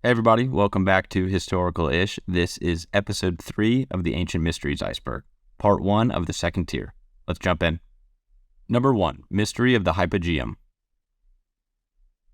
Hey everybody, welcome back to Historical-ish. This is episode 3 of the Ancient Mysteries Iceberg, part 1 of the second tier. Let's jump in. Number 1, Mystery of the Hypogeum.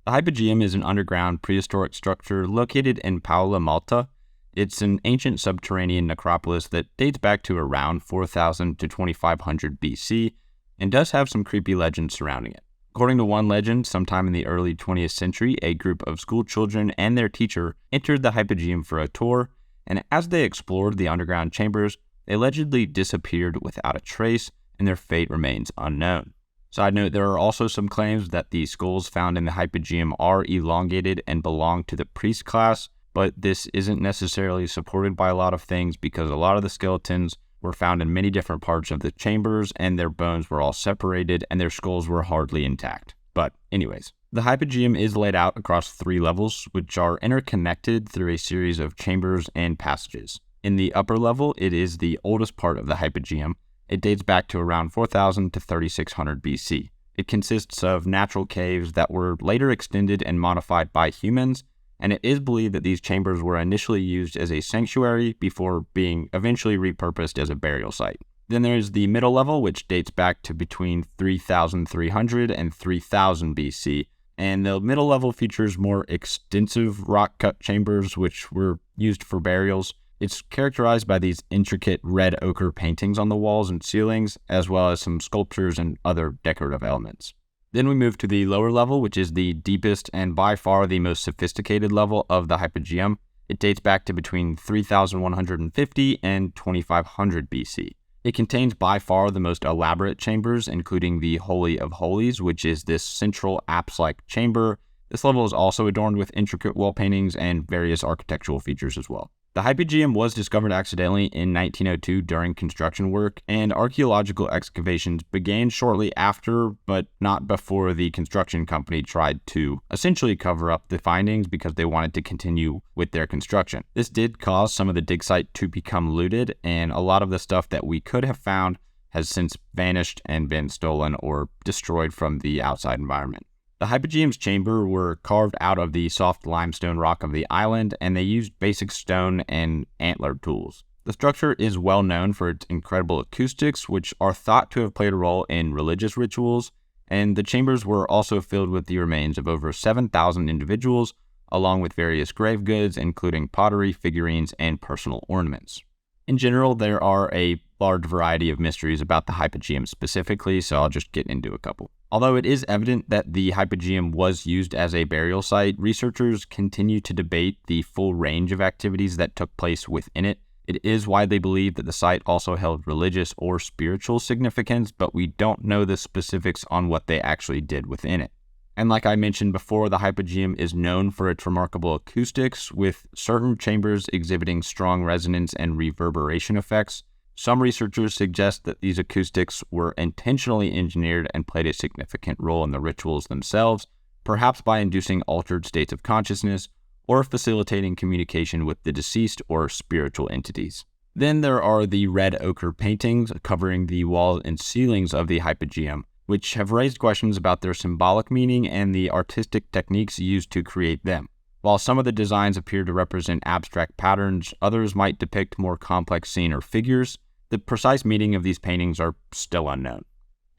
The Hypogeum is an underground prehistoric structure located in Paola, Malta. It's an ancient subterranean necropolis that dates back to around 4000 to 2500 BC and does have some creepy legends surrounding it. According to one legend, sometime in the early 20th century, a group of school children and their teacher entered the Hypogeum for a tour, and as they explored the underground chambers, they allegedly disappeared without a trace, and their fate remains unknown. Side note, there are also some claims that the skulls found in the Hypogeum are elongated and belong to the priest class, but this isn't necessarily supported by a lot of things because a lot of the skeletons were found in many different parts of the chambers, and their bones were all separated, and their skulls were hardly intact. But anyways, the Hypogeum is laid out across 3 levels, which are interconnected through a series of chambers and passages. In the upper level, it is the oldest part of the Hypogeum. It dates back to around 4000 to 3600 BC. It consists of natural caves that were later extended and modified by humans, and it is believed that these chambers were initially used as a sanctuary before being eventually repurposed as a burial site. Then there's the middle level, which dates back to between 3300 and 3000 BC, and the middle level features more extensive rock-cut chambers which were used for burials. It's characterized by these intricate red ochre paintings on the walls and ceilings, as well as some sculptures and other decorative elements. Then we move to the lower level, which is the deepest and by far the most sophisticated level of the Hypogeum. It dates back to between 3150 and 2500 BC. It contains by far the most elaborate chambers, including the Holy of Holies, which is this central apse-like chamber. This level is also adorned with intricate wall paintings and various architectural features as well. The Hypogeum was discovered accidentally in 1902 during construction work, and archaeological excavations began shortly after, but not before the construction company tried to essentially cover up the findings because they wanted to continue with their construction. This did cause some of the dig site to become looted, and a lot of the stuff that we could have found has since vanished and been stolen or destroyed from the outside environment. The Hypogeum's chamber were carved out of the soft limestone rock of the island, and they used basic stone and antler tools. The structure is well known for its incredible acoustics, which are thought to have played a role in religious rituals, and the chambers were also filled with the remains of over 7,000 individuals, along with various grave goods, including pottery, figurines, and personal ornaments. In general, there are a large variety of mysteries about the Hypogeum specifically, so I'll just get into a couple. Although it is evident that the Hypogeum was used as a burial site, researchers continue to debate the full range of activities that took place within it. It is widely believed that the site also held religious or spiritual significance, but we don't know the specifics on what they actually did within it. And like I mentioned before, the Hypogeum is known for its remarkable acoustics, with certain chambers exhibiting strong resonance and reverberation effects. Some researchers suggest that these acoustics were intentionally engineered and played a significant role in the rituals themselves, perhaps by inducing altered states of consciousness or facilitating communication with the deceased or spiritual entities. Then there are the red ochre paintings covering the walls and ceilings of the Hypogeum, which have raised questions about their symbolic meaning and the artistic techniques used to create them. While some of the designs appear to represent abstract patterns, others might depict more complex scenes or figures. The precise meaning of these paintings are still unknown.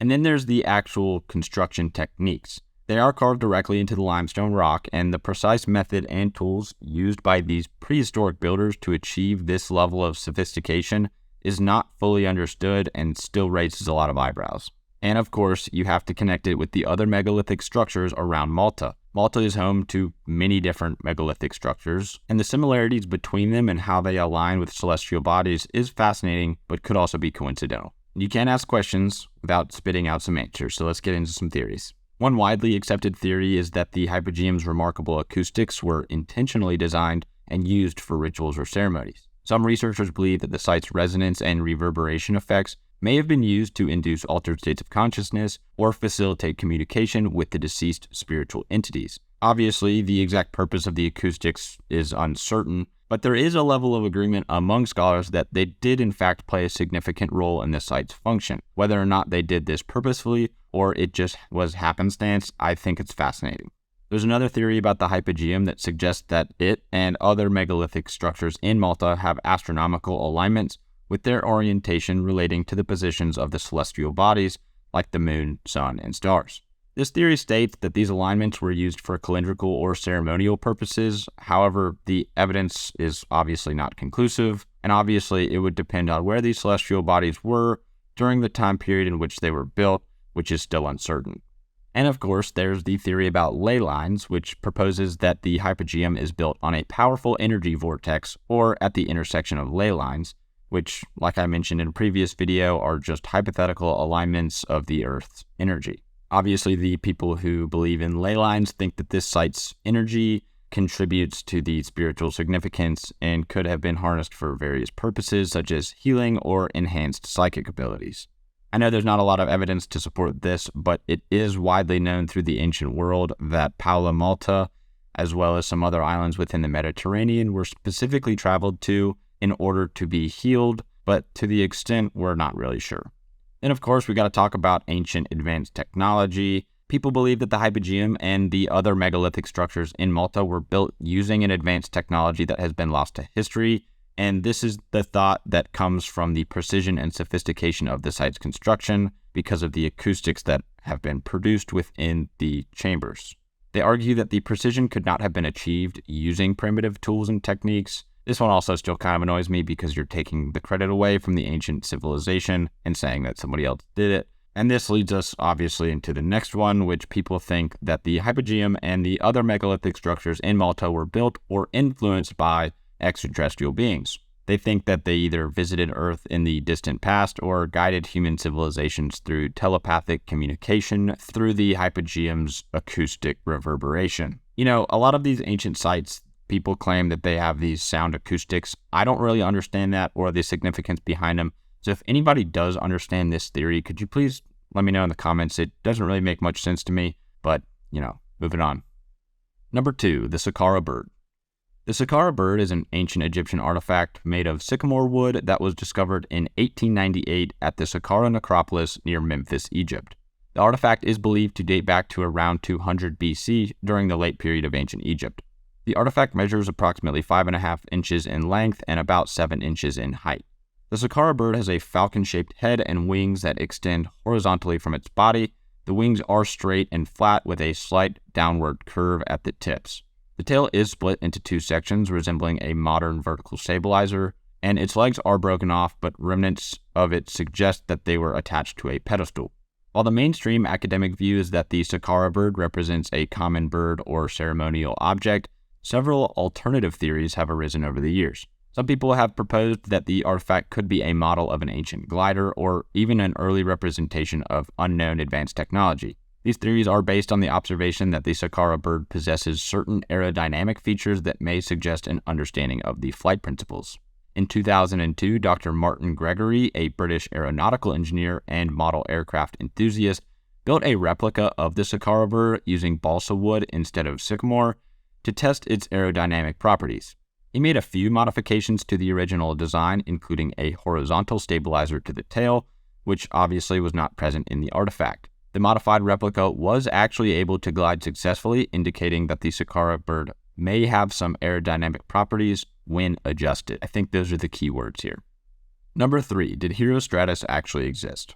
And then there's the actual construction techniques. They are carved directly into the limestone rock, and the precise method and tools used by these prehistoric builders to achieve this level of sophistication is not fully understood and still raises a lot of eyebrows. And of course, you have to connect it with the other megalithic structures around Malta. Malta is home to many different megalithic structures, and the similarities between them and how they align with celestial bodies is fascinating, but could also be coincidental. You can't ask questions without spitting out some answers, so let's get into some theories. One widely accepted theory is that the Hypogeum's remarkable acoustics were intentionally designed and used for rituals or ceremonies. Some researchers believe that the site's resonance and reverberation effects may have been used to induce altered states of consciousness or facilitate communication with the deceased spiritual entities. Obviously, the exact purpose of the acoustics is uncertain, but there is a level of agreement among scholars that they did in fact play a significant role in the site's function. Whether or not they did this purposefully or it just was happenstance, I think it's fascinating. There's another theory about the Hypogeum that suggests that it and other megalithic structures in Malta have astronomical alignments with their orientation relating to the positions of the celestial bodies like the moon, sun, and stars. This theory states that these alignments were used for calendrical or ceremonial purposes. However, the evidence is obviously not conclusive, and obviously it would depend on where these celestial bodies were during the time period in which they were built, which is still uncertain. And of course, there's the theory about ley lines, which proposes that the Hypogeum is built on a powerful energy vortex or at the intersection of ley lines, which, like I mentioned in a previous video, are just hypothetical alignments of the Earth's energy. Obviously, the people who believe in ley lines think that this site's energy contributes to the spiritual significance and could have been harnessed for various purposes, such as healing or enhanced psychic abilities. I know there's not a lot of evidence to support this, but it is widely known through the ancient world that Paula Malta, as well as some other islands within the Mediterranean, were specifically traveled to in order to be healed, but to the extent we're not really sure. Then, of course, we got to talk about ancient advanced technology. People believe that the Hypogeum and the other megalithic structures in Malta were built using an advanced technology that has been lost to history, and this is the thought that comes from the precision and sophistication of the site's construction because of the acoustics that have been produced within the chambers. They argue that the precision could not have been achieved using primitive tools and techniques. This one also still kind of annoys me because you're taking the credit away from the ancient civilization and saying that somebody else did it. And this leads us obviously into the next one, which people think that the Hypogeum and the other megalithic structures in Malta were built or influenced by extraterrestrial beings. They think that they either visited Earth in the distant past or guided human civilizations through telepathic communication through the Hypogeum's acoustic reverberation. You know, a lot of these ancient sites, people claim that they have these sound acoustics. I don't really understand that or the significance behind them. So if anybody does understand this theory, could you please let me know in the comments? It doesn't really make much sense to me, but, moving on. Number 2, the Saqqara Bird. The Saqqara Bird is an ancient Egyptian artifact made of sycamore wood that was discovered in 1898 at the Saqqara necropolis near Memphis, Egypt. The artifact is believed to date back to around 200 BC during the late period of ancient Egypt. The artifact measures approximately 5.5 inches in length and about 7 inches in height. The Saqqara bird has a falcon-shaped head and wings that extend horizontally from its body. The wings are straight and flat with a slight downward curve at the tips. The tail is split into 2 sections resembling a modern vertical stabilizer, and its legs are broken off, but remnants of it suggest that they were attached to a pedestal. While the mainstream academic view is that the Saqqara bird represents a common bird or ceremonial object, several alternative theories have arisen over the years. Some people have proposed that the artifact could be a model of an ancient glider or even an early representation of unknown advanced technology. These theories are based on the observation that the Saqqara bird possesses certain aerodynamic features that may suggest an understanding of the flight principles. In 2002, Dr. Martin Gregory, a British aeronautical engineer and model aircraft enthusiast, built a replica of the Saqqara bird using balsa wood instead of sycamore to test its aerodynamic properties. He made a few modifications to the original design, including a horizontal stabilizer to the tail, which obviously was not present in the artifact. The modified replica was actually able to glide successfully, indicating that the Saqqara bird may have some aerodynamic properties when adjusted. I think those are the key words here. Number 3, did Herostratus actually exist?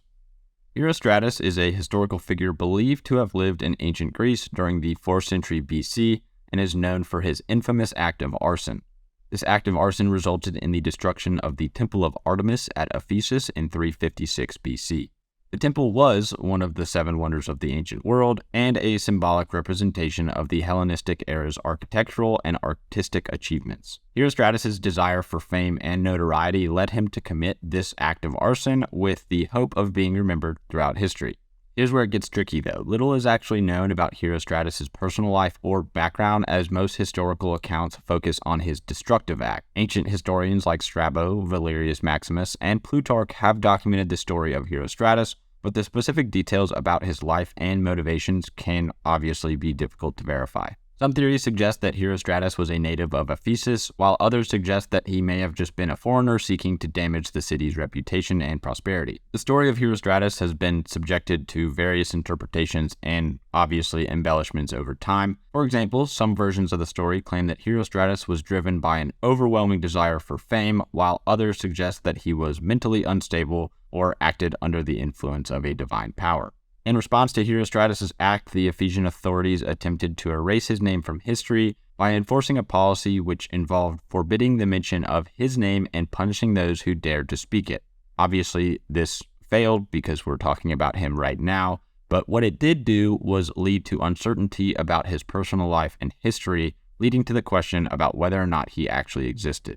Herostratus is a historical figure believed to have lived in ancient Greece during the 4th century BC and is known for his infamous act of arson. This act of arson resulted in the destruction of the Temple of Artemis at Ephesus in 356 BC. The temple was one of the 7 wonders of the ancient world and a symbolic representation of the Hellenistic era's architectural and artistic achievements. Herostratus' desire for fame and notoriety led him to commit this act of arson with the hope of being remembered throughout history. Here's where it gets tricky though. Little is actually known about Herostratus' personal life or background, as most historical accounts focus on his destructive act. Ancient historians like Strabo, Valerius Maximus, and Plutarch have documented the story of Herostratus, but the specific details about his life and motivations can obviously be difficult to verify. Some theories suggest that Herostratus was a native of Ephesus, while others suggest that he may have just been a foreigner seeking to damage the city's reputation and prosperity. The story of Herostratus has been subjected to various interpretations and, obviously, embellishments over time. For example, some versions of the story claim that Herostratus was driven by an overwhelming desire for fame, while others suggest that he was mentally unstable or acted under the influence of a divine power. In response to Herostratus' act, the Ephesian authorities attempted to erase his name from history by enforcing a policy which involved forbidding the mention of his name and punishing those who dared to speak it. Obviously, this failed because we're talking about him right now, but what it did do was lead to uncertainty about his personal life and history, leading to the question about whether or not he actually existed.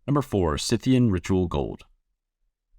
Number 4. Scythian Ritual Gold.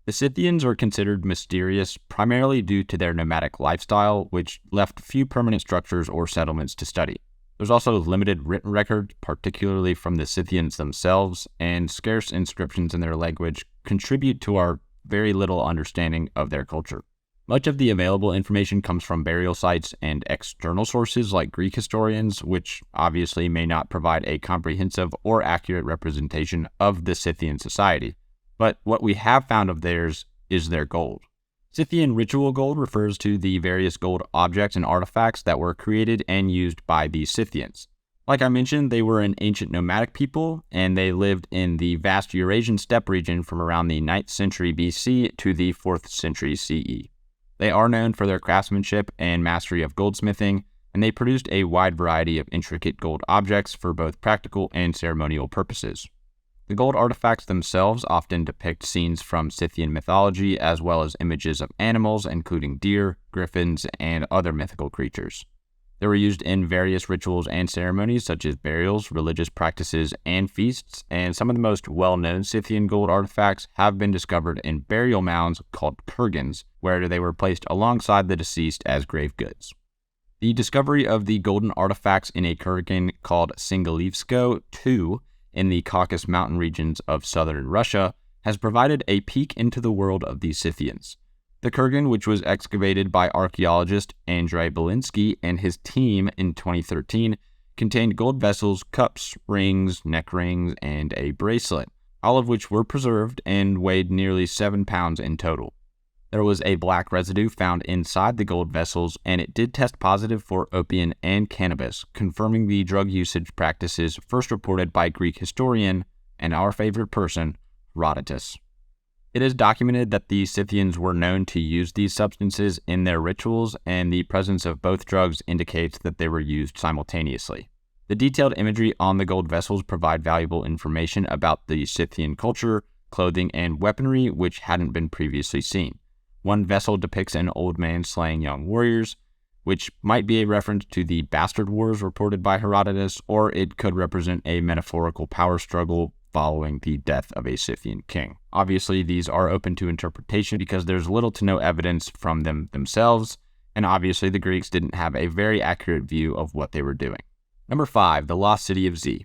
The Scythians are considered mysterious primarily due to their nomadic lifestyle, which left few permanent structures or settlements to study. There's also limited written records, particularly from the Scythians themselves, and scarce inscriptions in their language contribute to our very little understanding of their culture. Much of the available information comes from burial sites and external sources like Greek historians, which obviously may not provide a comprehensive or accurate representation of the Scythian society. But what we have found of theirs is their gold. Scythian ritual gold refers to the various gold objects and artifacts that were created and used by the Scythians. Like I mentioned, they were an ancient nomadic people, and they lived in the vast Eurasian steppe region from around the 9th century BC to the 4th century CE. They are known for their craftsmanship and mastery of goldsmithing, and they produced a wide variety of intricate gold objects for both practical and ceremonial purposes. The gold artifacts themselves often depict scenes from Scythian mythology as well as images of animals, including deer, griffins, and other mythical creatures. They were used in various rituals and ceremonies such as burials, religious practices, and feasts, and some of the most well-known Scythian gold artifacts have been discovered in burial mounds called kurgans, where they were placed alongside the deceased as grave goods. The discovery of the golden artifacts in a kurgan called Singilevsko II in the Caucasus mountain regions of southern Russia has provided a peek into the world of the Scythians. The kurgan, which was excavated by archaeologist Andrei Belinsky and his team in 2013, contained gold vessels, cups, rings, neck rings, and a bracelet, all of which were preserved and weighed nearly 7 pounds in total. There was a black residue found inside the gold vessels, and it did test positive for opium and cannabis, confirming the drug usage practices first reported by Greek historian and our favorite person, Herodotus. It is documented that the Scythians were known to use these substances in their rituals, and the presence of both drugs indicates that they were used simultaneously. The detailed imagery on the gold vessels provide valuable information about the Scythian culture, clothing, and weaponry which hadn't been previously seen. One vessel depicts an old man slaying young warriors, which might be a reference to the bastard wars reported by Herodotus, or it could represent a metaphorical power struggle following the death of a Scythian king. Obviously, these are open to interpretation because there's little to no evidence from them themselves, and obviously the Greeks didn't have a very accurate view of what they were doing. Number 5, the lost city of Z.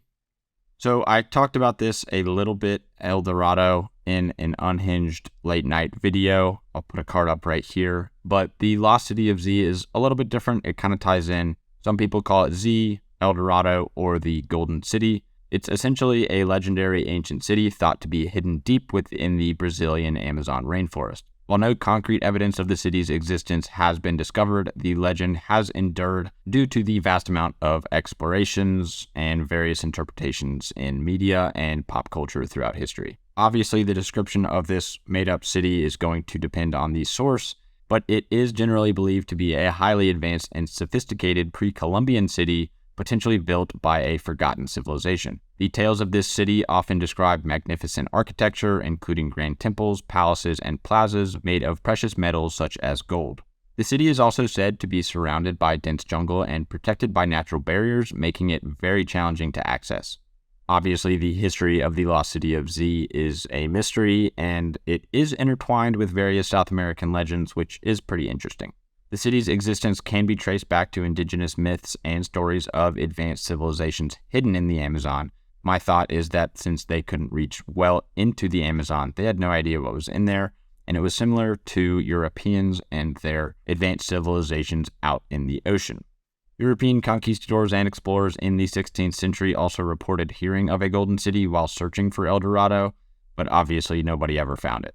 So I talked about this a little bit, El Dorado, in an unhinged late night video. I'll put a card up right here. But the lost city of Z is a little bit different. It kind of ties in. Some people call it Z, El Dorado, or the Golden City. It's essentially a legendary ancient city thought to be hidden deep within the Brazilian Amazon rainforest. While no concrete evidence of the city's existence has been discovered, the legend has endured due to the vast amount of explorations and various interpretations in media and pop culture throughout history. Obviously, the description of this made-up city is going to depend on the source, but it is generally believed to be a highly advanced and sophisticated pre-Columbian city potentially built by a forgotten civilization. The tales of this city often describe magnificent architecture, including grand temples, palaces, and plazas made of precious metals such as gold. The city is also said to be surrounded by dense jungle and protected by natural barriers, making it very challenging to access. Obviously, the history of the lost city of Z is a mystery, and it is intertwined with various South American legends, which is pretty interesting. The city's existence can be traced back to indigenous myths and stories of advanced civilizations hidden in the Amazon. My thought is that since they couldn't reach well into the Amazon, they had no idea what was in there, and it was similar to Europeans and their advanced civilizations out in the ocean. European conquistadors and explorers in the 16th century also reported hearing of a golden city while searching for El Dorado, but obviously nobody ever found it.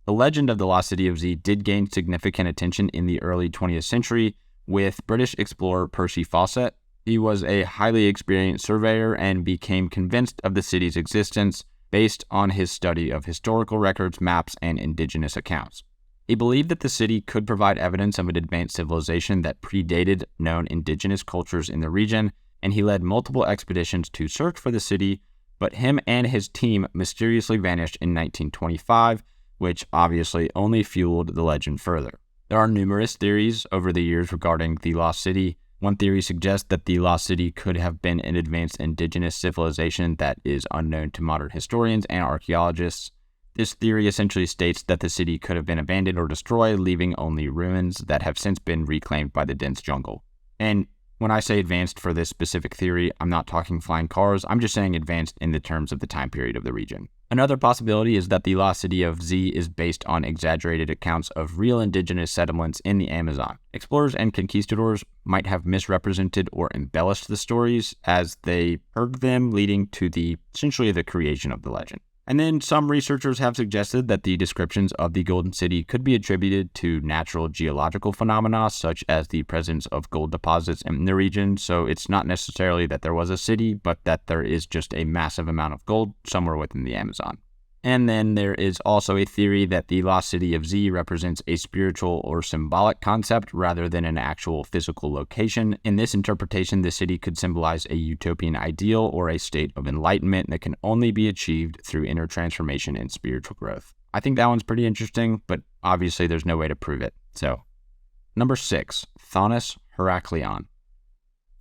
The legend of the lost city of Z did gain significant attention in the early 20th century with British explorer Percy Fawcett. He was a highly experienced surveyor and became convinced of the city's existence based on his study of historical records, maps, and indigenous accounts. He believed that the city could provide evidence of an advanced civilization that predated known indigenous cultures in the region, and he led multiple expeditions to search for the city, but him and his team mysteriously vanished in 1925, which obviously only fueled the legend further. There are numerous theories over the years regarding the lost city. One theory suggests that the lost city could have been an advanced indigenous civilization that is unknown to modern historians and archaeologists. This theory essentially states that the city could have been abandoned or destroyed, leaving only ruins that have since been reclaimed by the dense jungle. And when I say advanced for this specific theory, I'm not talking flying cars, I'm just saying advanced in the terms of the time period of the region. Another possibility is that the lost city of Z is based on exaggerated accounts of real indigenous settlements in the Amazon. Explorers and conquistadors might have misrepresented or embellished the stories as they heard them, leading to essentially the creation of the legend. And then some researchers have suggested that the descriptions of the Golden City could be attributed to natural geological phenomena, such as the presence of gold deposits in the region. So it's not necessarily that there was a city, but that there is just a massive amount of gold somewhere within the Amazon. And then there is also a theory that the lost city of Z represents a spiritual or symbolic concept rather than an actual physical location. In this interpretation, the city could symbolize a utopian ideal or a state of enlightenment that can only be achieved through inner transformation and spiritual growth. I think that one's pretty interesting, but obviously there's no way to prove it. So, number 6, Thonis-Heracleion.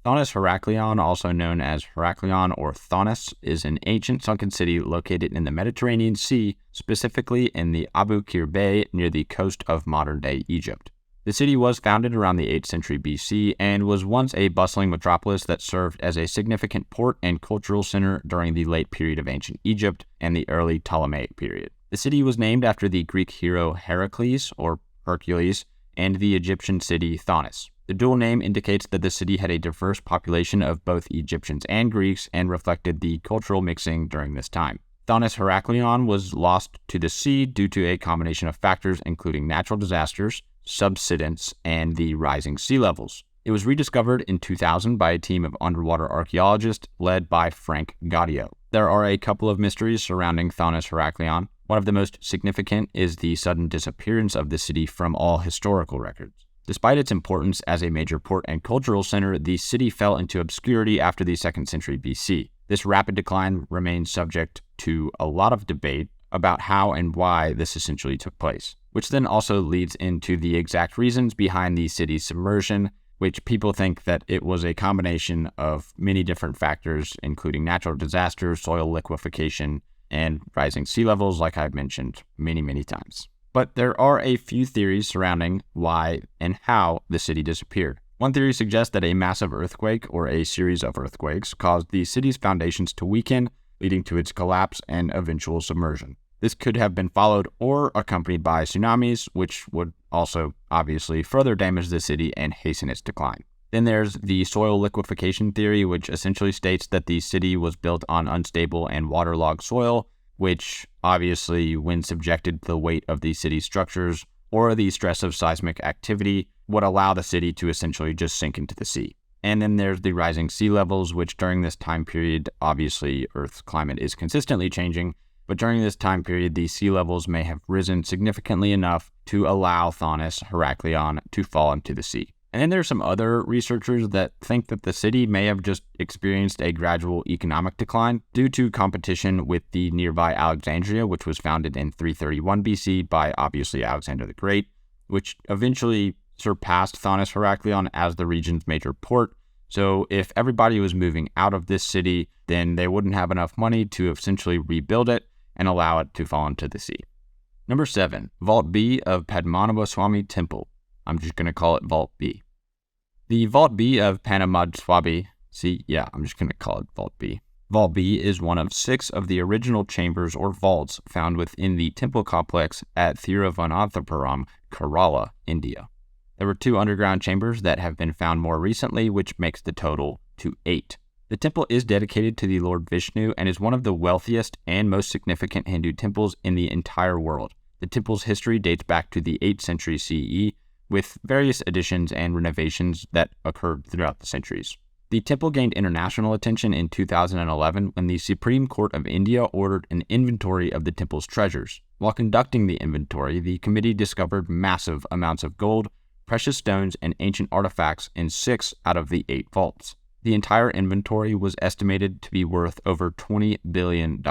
Thonis-Heracleion, also known as Heracleion or Thonis, is an ancient sunken city located in the Mediterranean Sea, specifically in the Abu Qir Bay near the coast of modern-day Egypt. The city was founded around the 8th century BC and was once a bustling metropolis that served as a significant port and cultural center during the late period of ancient Egypt and the early Ptolemaic period. The city was named after the Greek hero Heracles, or Hercules, and the Egyptian city Thonis. The dual name indicates that the city had a diverse population of both Egyptians and Greeks and reflected the cultural mixing during this time. Thonis-Heracleion was lost to the sea due to a combination of factors including natural disasters, subsidence, and the rising sea levels. It was rediscovered in 2000 by a team of underwater archaeologists led by Frank Gaudio. There are a couple of mysteries surrounding Thonis-Heracleion. One of the most significant is the sudden disappearance of the city from all historical records. Despite its importance as a major port and cultural center, the city fell into obscurity after the 2nd century BC. This rapid decline remains subject to a lot of debate about how and why this essentially took place, which then also leads into the exact reasons behind the city's submersion, which people think that it was a combination of many different factors, including natural disasters, soil liquefaction, and rising sea levels, like I've mentioned many times. But there are a few theories surrounding why and how the city disappeared. One theory suggests that a massive earthquake or a series of earthquakes caused the city's foundations to weaken, leading to its collapse and eventual submersion. This could have been followed or accompanied by tsunamis, which would also obviously further damage the city and hasten its decline. Then there's the soil liquefaction theory, which essentially states that the city was built on unstable and waterlogged soil, which obviously, when subjected to the weight of the city's structures or the stress of seismic activity, would allow the city to essentially just sink into the sea. And then there's the rising sea levels, which during this time period, obviously Earth's climate is consistently changing, but during this time period, the sea levels may have risen significantly enough to allow Thonis-Heracleion to fall into the sea. And then there's some other researchers that think that the city may have just experienced a gradual economic decline due to competition with the nearby Alexandria, which was founded in 331 BC by obviously Alexander the Great, which eventually surpassed Thonis-Heracleion as the region's major port. So if everybody was moving out of this city, then they wouldn't have enough money to essentially rebuild it and allow it to fall into the sea. Number 7, Vault B of Padmanabhaswamy Temple. I'm just going to call it Vault B. The Vault B of Padmanabhaswamy, I'm just going to call it Vault B. Vault B is one of 6 of the original chambers or vaults found within the temple complex at Thiruvananthapuram, Kerala, India. There were 2 underground chambers that have been found more recently, which makes the total to 8. The temple is dedicated to the Lord Vishnu and is one of the wealthiest and most significant Hindu temples in the entire world. The temple's history dates back to the 8th century CE, with various additions and renovations that occurred throughout the centuries. The temple gained international attention in 2011 when the Supreme Court of India ordered an inventory of the temple's treasures. While conducting the inventory, the committee discovered massive amounts of gold, precious stones, and ancient artifacts in 6 out of the 8 vaults. The entire inventory was estimated to be worth over $20 billion.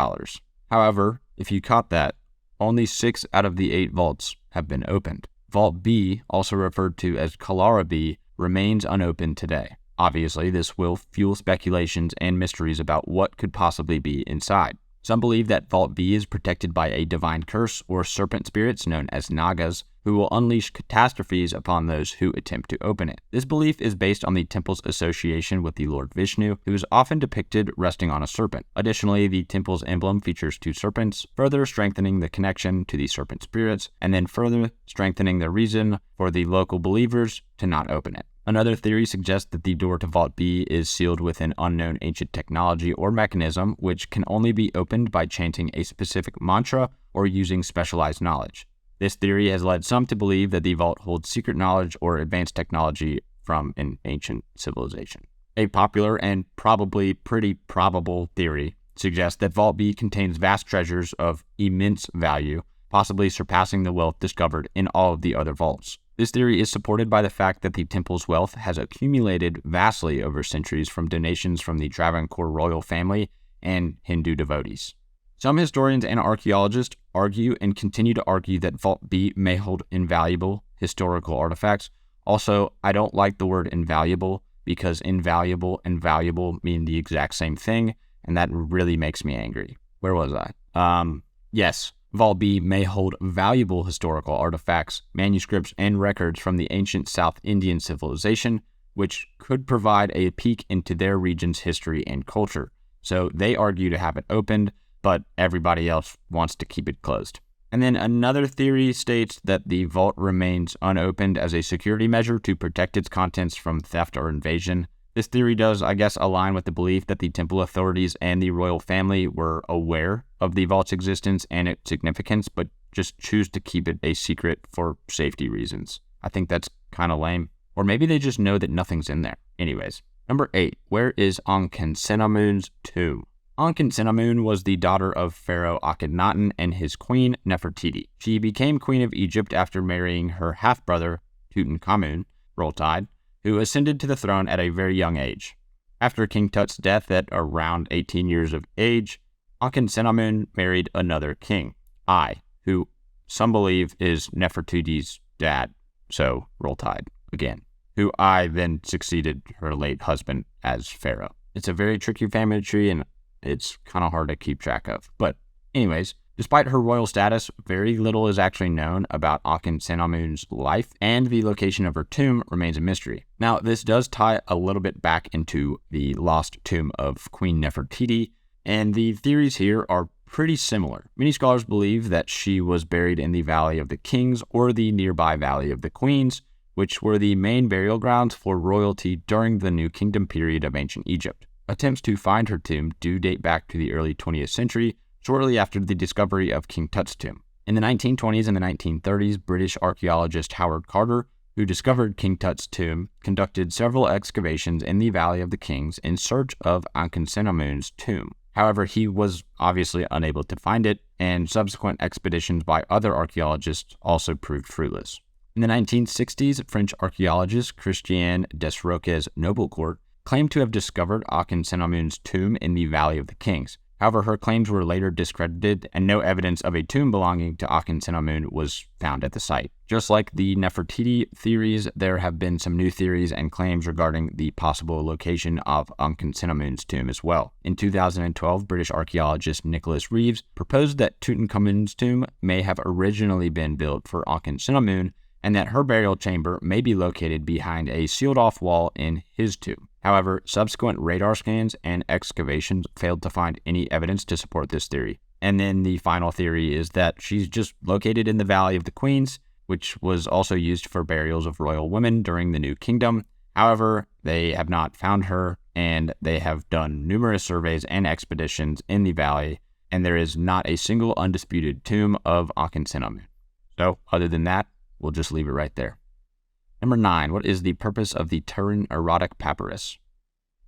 However, if you caught that, only 6 out of the 8 vaults have been opened. Vault B, also referred to as Saqqara B, remains unopened today. Obviously, this will fuel speculations and mysteries about what could possibly be inside. Some believe that Vault B is protected by a divine curse or serpent spirits known as Nagas, who will unleash catastrophes upon those who attempt to open it. This belief is based on the temple's association with the Lord Vishnu, who is often depicted resting on a serpent. Additionally, the temple's emblem features 2 serpents, further strengthening the connection to the serpent spirits, and then further strengthening the reason for the local believers to not open it. Another theory suggests that the door to Vault B is sealed with an unknown ancient technology or mechanism which can only be opened by chanting a specific mantra or using specialized knowledge. This theory has led some to believe that the vault holds secret knowledge or advanced technology from an ancient civilization. A popular and probably pretty probable theory suggests that Vault B contains vast treasures of immense value, possibly surpassing the wealth discovered in all of the other vaults. This theory is supported by the fact that the temple's wealth has accumulated vastly over centuries from donations from the Travancore royal family and Hindu devotees. Some historians and archaeologists argue and continue to argue that Vault B may hold invaluable historical artifacts. Also, I don't like the word invaluable because invaluable and valuable mean the exact same thing, and that really makes me angry. Where was I? Yes. Vault B may hold valuable historical artifacts, manuscripts, and records from the ancient South Indian civilization, which could provide a peek into their region's history and culture. So they argue to have it opened, but everybody else wants to keep it closed. And then another theory states that the vault remains unopened as a security measure to protect its contents from theft or invasion. This theory does, I guess, align with the belief that the temple authorities and the royal family were aware of the vault's existence and its significance, but just choose to keep it a secret for safety reasons. I think that's kind of lame. Or maybe they just know that nothing's in there. Anyways, number 8. Where is Ankesenamun's tomb? Ankesenamun was the daughter of Pharaoh Akhenaten and his queen Nefertiti. She became queen of Egypt after marrying her half-brother Tutankhamun, Roll Tide, who ascended to the throne at a very young age. After King Tut's death at around 18 years of age, Ankesenamun married another king, Ai, who some believe is Nefertiti's dad, so Roll Tide again, who Ai then succeeded her late husband as pharaoh. It's a very tricky family tree and it's kind of hard to keep track of. But anyways, despite her royal status, very little is actually known about Ankesenamun's life, and the location of her tomb remains a mystery. Now, this does tie a little bit back into the lost tomb of Queen Nefertiti, and the theories here are pretty similar. Many scholars believe that she was buried in the Valley of the Kings or the nearby Valley of the Queens, which were the main burial grounds for royalty during the New Kingdom period of ancient Egypt. Attempts to find her tomb do date back to the early 20th century, shortly after the discovery of King Tut's tomb. In the 1920s and the 1930s, British archaeologist Howard Carter, who discovered King Tut's tomb, conducted several excavations in the Valley of the Kings in search of Ankesenamun's tomb. However, he was obviously unable to find it, and subsequent expeditions by other archaeologists also proved fruitless. In the 1960s, French archaeologist Christian Desroches-Noblecourt claimed to have discovered Ankesenamun's tomb in the Valley of the Kings. However, her claims were later discredited, and no evidence of a tomb belonging to Ankesenamun was found at the site. Just like the Nefertiti theories, there have been some new theories and claims regarding the possible location of Ankesenamun's tomb as well. In 2012, British archaeologist Nicholas Reeves proposed that Tutankhamun's tomb may have originally been built for Ankesenamun, and that her burial chamber may be located behind a sealed-off wall in his tomb. However, subsequent radar scans and excavations failed to find any evidence to support this theory. And then the final theory is that she's just located in the Valley of the Queens, which was also used for burials of royal women during the New Kingdom. However, they have not found her, and they have done numerous surveys and expeditions in the valley, and there is not a single undisputed tomb of Ankesenamun. So, other than that, we'll just leave it right there. Number 9. What is the purpose of the Turin Erotic Papyrus?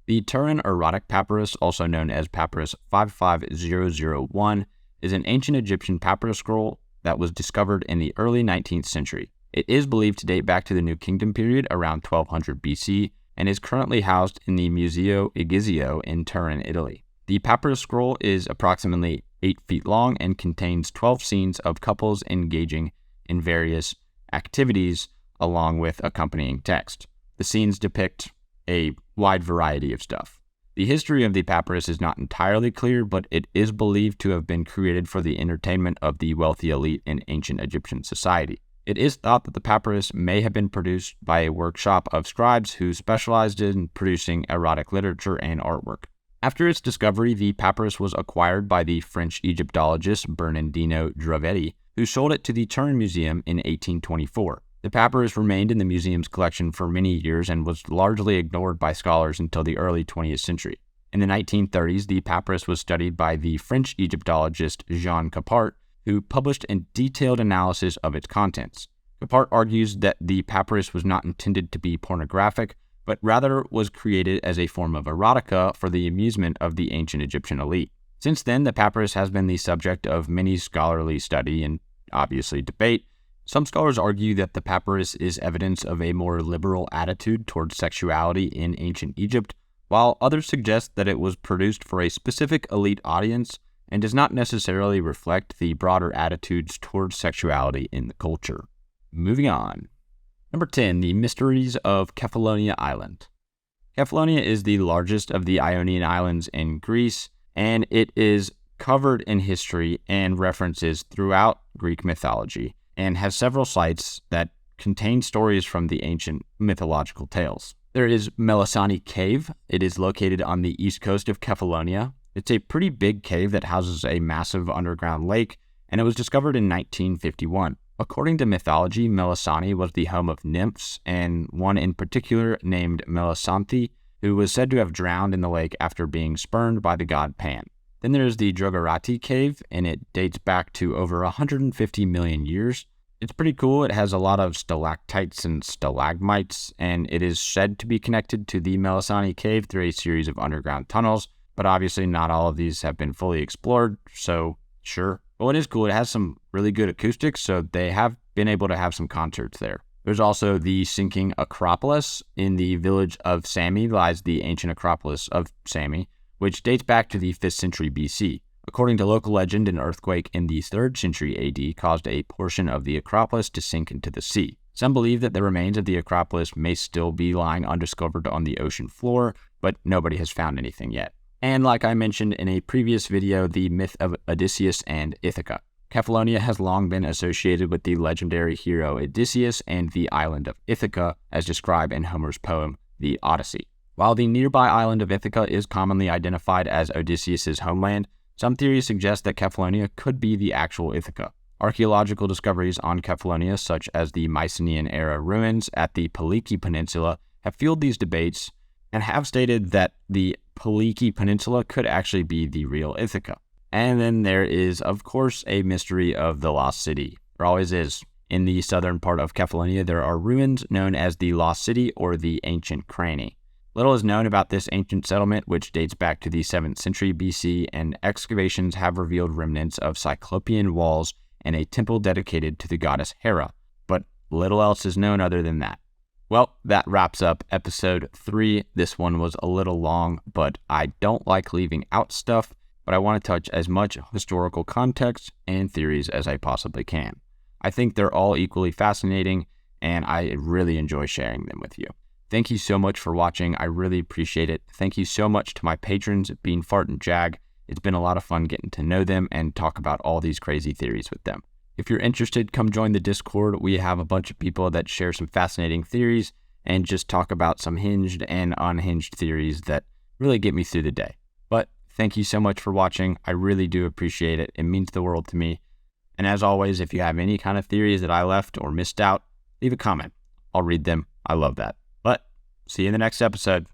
The Turin Erotic Papyrus, also known as Papyrus 55001, is an ancient Egyptian papyrus scroll that was discovered in the early 19th century. It is believed to date back to the New Kingdom period around 1200 BC and is currently housed in the Museo Egizio in Turin, Italy. The papyrus scroll is approximately 8 feet long and contains 12 scenes of couples engaging in various activities along with accompanying text. The scenes depict a wide variety of stuff. The history of the papyrus is not entirely clear, but it is believed to have been created for the entertainment of the wealthy elite in ancient Egyptian society. It is thought that the papyrus may have been produced by a workshop of scribes who specialized in producing erotic literature and artwork. After its discovery, the papyrus was acquired by the French Egyptologist Bernardino Drovetti, who sold it to the Turin Museum in 1824. The papyrus remained in the museum's collection for many years and was largely ignored by scholars until the early 20th century. In the 1930s, the papyrus was studied by the French Egyptologist Jean Capart, who published a detailed analysis of its contents. Capart argues that the papyrus was not intended to be pornographic, but rather was created as a form of erotica for the amusement of the ancient Egyptian elite. Since then, the papyrus has been the subject of many scholarly study and obviously debate. Some scholars argue that the papyrus is evidence of a more liberal attitude towards sexuality in ancient Egypt, while others suggest that it was produced for a specific elite audience and does not necessarily reflect the broader attitudes towards sexuality in the culture. Moving on. Number 10. The Mysteries of Kefalonia Island. Kefalonia is the largest of the Ionian Islands in Greece, and it is covered in history and references throughout Greek mythology, and has several sites that contain stories from the ancient mythological tales. There is Melisani Cave. It is located on the east coast of Kefalonia. It's a pretty big cave that houses a massive underground lake, and it was discovered in 1951. According to mythology, Melisani was the home of nymphs, and one in particular named Melisanthe, who was said to have drowned in the lake after being spurned by the god Pan. Then there's the Drogarati Cave, and it dates back to over 150 million years. It's pretty cool. It has a lot of stalactites and stalagmites, and it is said to be connected to the Melisani Cave through a series of underground tunnels, but obviously not all of these have been fully explored, so sure. Well, it is cool. It has some really good acoustics, so they have been able to have some concerts there. There's also the sinking Acropolis. In the village of Sami lies the ancient Acropolis of Sami, which dates back to the 5th century BC. According to local legend, an earthquake in the 3rd century AD caused a portion of the Acropolis to sink into the sea. Some believe that the remains of the Acropolis may still be lying undiscovered on the ocean floor, but nobody has found anything yet. And like I mentioned in a previous video, the myth of Odysseus and Ithaca. Kefalonia has long been associated with the legendary hero Odysseus and the island of Ithaca, as described in Homer's poem, The Odyssey. While the nearby island of Ithaca is commonly identified as Odysseus' homeland, some theories suggest that Kefalonia could be the actual Ithaca. Archaeological discoveries on Kefalonia, such as the Mycenaean-era ruins at the Peliki Peninsula, have fueled these debates and have stated that the Peliki Peninsula could actually be the real Ithaca. And then there is, of course, a mystery of the Lost City. There always is. In the southern part of Kefalonia, there are ruins known as the Lost City or the Ancient Cranny. Little is known about this ancient settlement, which dates back to the 7th century BC, and excavations have revealed remnants of Cyclopean walls and a temple dedicated to the goddess Hera, but little else is known other than that. Well, that wraps up episode 3. This one was a little long, but I don't like leaving out stuff, but I want to touch as much historical context and theories as I possibly can. I think they're all equally fascinating, and I really enjoy sharing them with you. Thank you so much for watching. I really appreciate it. Thank you so much to my patrons, Bean, Fart, and Jag. It's been a lot of fun getting to know them and talk about all these crazy theories with them. If you're interested, come join the Discord. We have a bunch of people that share some fascinating theories and just talk about some hinged and unhinged theories that really get me through the day. But thank you so much for watching. I really do appreciate it. It means the world to me. And as always, if you have any kind of theories that I left or missed out, leave a comment. I'll read them. I love that. But see you in the next episode.